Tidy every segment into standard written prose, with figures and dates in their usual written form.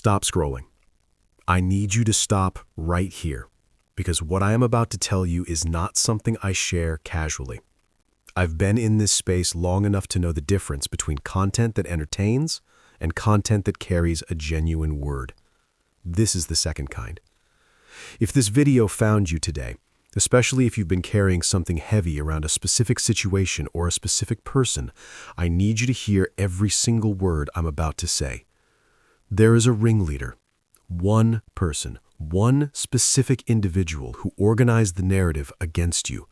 stop scrolling. I need you to stop right here, because what I am about to tell you is not something I share casually. I've been in this space long enough to know the difference between content that entertains and content that carries a genuine word. This is the second kind. If this video found you today, especially if you've been carrying something heavy around a specific situation or a specific person, I need you to hear every single word I'm about to say. There is a ringleader, one person, one specific individual who organized the narrative against you,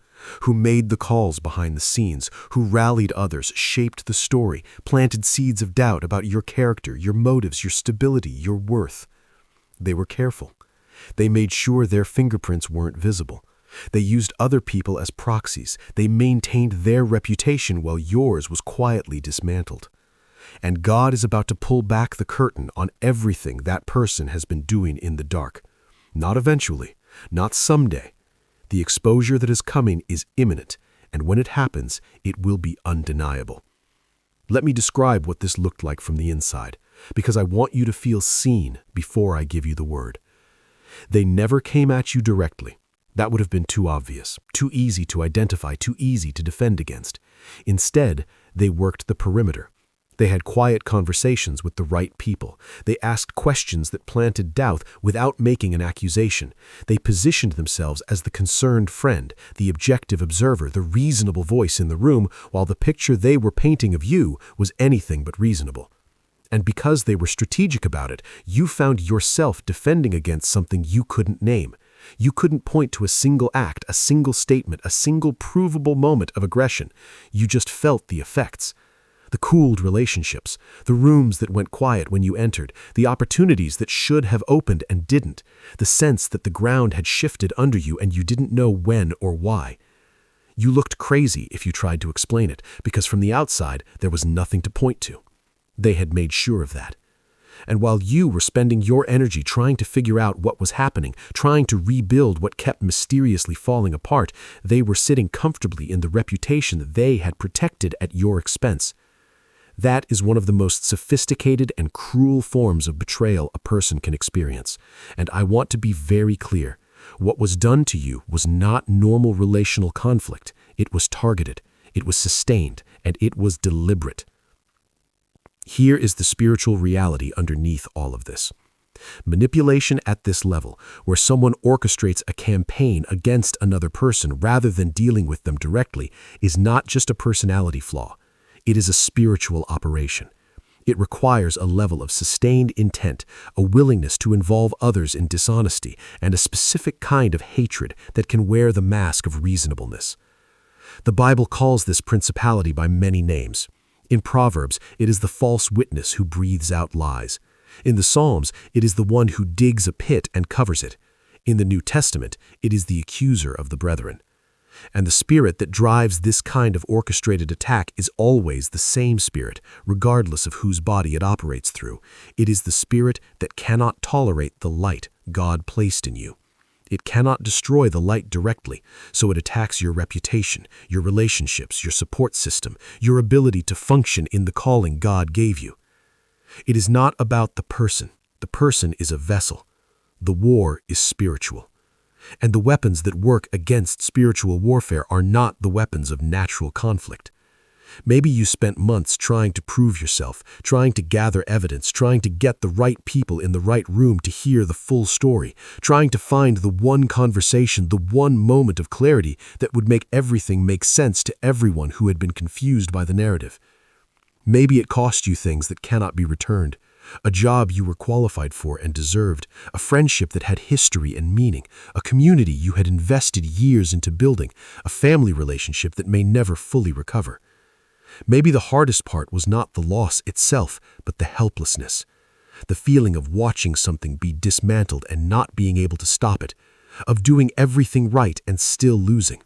who made the calls behind the scenes, who rallied others, shaped the story, planted seeds of doubt about your character, your motives, your stability, your worth. They were careful. They made sure their fingerprints weren't visible. They used other people as proxies. They maintained their reputation while yours was quietly dismantled. And God is about to pull back the curtain on everything that person has been doing in the dark. Not eventually, not someday. The exposure that is coming is imminent, and when it happens, it will be undeniable. Let me describe what this looked like from the inside, because I want you to feel seen before I give you the word. They never came at you directly. That would have been too obvious, too easy to identify, too easy to defend against. Instead, they worked the perimeter. They had quiet conversations with the right people. They asked questions that planted doubt without making an accusation. They positioned themselves as the concerned friend, the objective observer, the reasonable voice in the room, while the picture they were painting of you was anything but reasonable. And because they were strategic about it, you found yourself defending against something you couldn't name. You couldn't point to a single act, a single statement, a single provable moment of aggression. You just felt the effects. The cooled relationships, the rooms that went quiet when you entered, the opportunities that should have opened and didn't, the sense that the ground had shifted under you and you didn't know when or why. You looked crazy if you tried to explain it, because from the outside there was nothing to point to. They had made sure of that. And while you were spending your energy trying to figure out what was happening, trying to rebuild what kept mysteriously falling apart, they were sitting comfortably in the reputation that they had protected at your expense. That is one of the most sophisticated and cruel forms of betrayal a person can experience. And I want to be very clear. What was done to you was not normal relational conflict. It was targeted, it was sustained, and it was deliberate. Here is the spiritual reality underneath all of this. Manipulation at this level, where someone orchestrates a campaign against another person rather than dealing with them directly, is not just a personality flaw. It is a spiritual operation. It requires a level of sustained intent, a willingness to involve others in dishonesty, and a specific kind of hatred that can wear the mask of reasonableness. The Bible calls this principality by many names. In Proverbs, it is the false witness who breathes out lies. In the Psalms, it is the one who digs a pit and covers it. In the New Testament, it is the accuser of the brethren. And the spirit that drives this kind of orchestrated attack is always the same spirit, regardless of whose body it operates through. It is the spirit that cannot tolerate the light God placed in you. It cannot destroy the light directly, so it attacks your reputation, your relationships, your support system, your ability to function in the calling God gave you. It is not about the person. The person is a vessel. The war is spiritual. And the weapons that work against spiritual warfare are not the weapons of natural conflict. Maybe you spent months trying to prove yourself, trying to gather evidence, trying to get the right people in the right room to hear the full story, trying to find the one conversation, the one moment of clarity that would make everything make sense to everyone who had been confused by the narrative. Maybe it cost you things that cannot be returned. A job you were qualified for and deserved, a friendship that had history and meaning, a community you had invested years into building, a family relationship that may never fully recover. Maybe the hardest part was not the loss itself, but the helplessness, the feeling of watching something be dismantled and not being able to stop it, of doing everything right and still losing.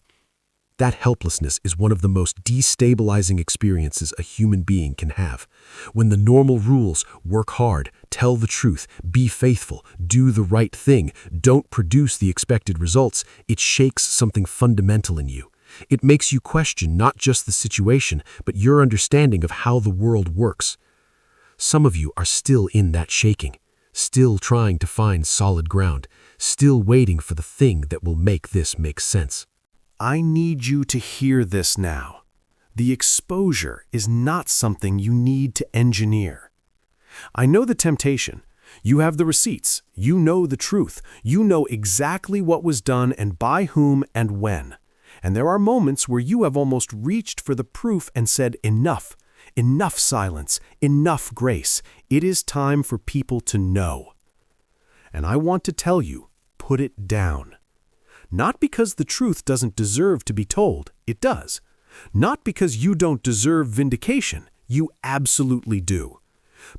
That helplessness is one of the most destabilizing experiences a human being can have. When the normal rules, work hard, tell the truth, be faithful, do the right thing, don't produce the expected results, it shakes something fundamental in you. It makes you question not just the situation, but your understanding of how the world works. Some of you are still in that shaking. still trying to find solid ground, still waiting for the thing that will make this make sense. I need you to hear this now. The exposure is not something you need to engineer. I know the temptation. You have the receipts. You know the truth. You know exactly what was done and by whom and when. And there are moments where you have almost reached for the proof and said, enough. Enough silence. Enough grace. It is time for people to know. And I want to tell you, put it down. Not because the truth doesn't deserve to be told. It does. Not because you don't deserve vindication. You absolutely do.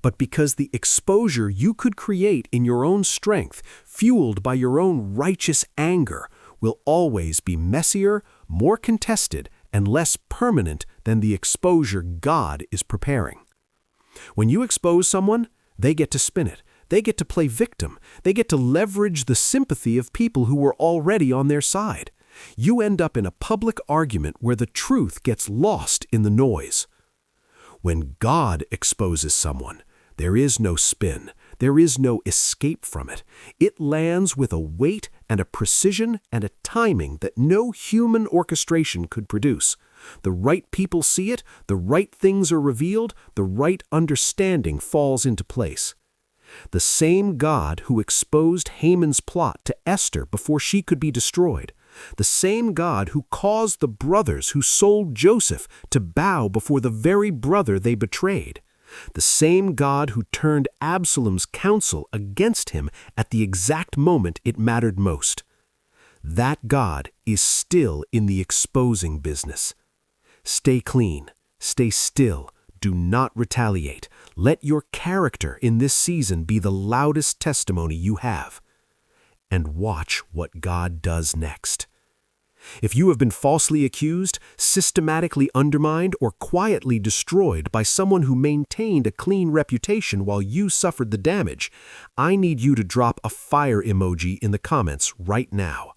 But because the exposure you could create in your own strength, fueled by your own righteous anger, will always be messier, more contested, and less permanent than the exposure God is preparing. When you expose someone, they get to spin it. They get to play victim. They get to leverage the sympathy of people who were already on their side. You end up in a public argument where the truth gets lost in the noise. When God exposes someone, there is no spin. There is no escape from it. It lands with a weight and a precision and a timing that no human orchestration could produce. The right people see it, the right things are revealed, the right understanding falls into place. The same God who exposed Haman's plot to Esther before she could be destroyed, the same God who caused the brothers who sold Joseph to bow before the very brother they betrayed, the same God who turned Absalom's counsel against him at the exact moment it mattered most. That God is still in the exposing business. Stay clean, stay still, do not retaliate. Let your character in this season be the loudest testimony you have. And watch what God does next. If you have been falsely accused, systematically undermined, or quietly destroyed by someone who maintained a clean reputation while you suffered the damage, I need you to drop a fire emoji in the comments right now.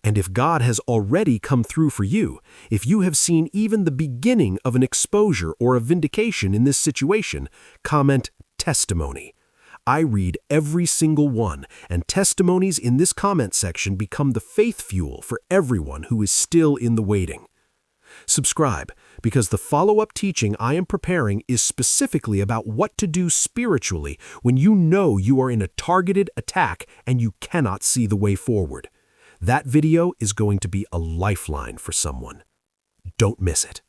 And if God has already come through for you, if you have seen even the beginning of an exposure or a vindication in this situation, comment testimony. I read every single one, and testimonies in this comment section become the faith fuel for everyone who is still in the waiting. Subscribe, because the follow-up teaching I am preparing is specifically about what to do spiritually when you know you are in a targeted attack and you cannot see the way forward. That video is going to be a lifeline for someone. Don't miss it.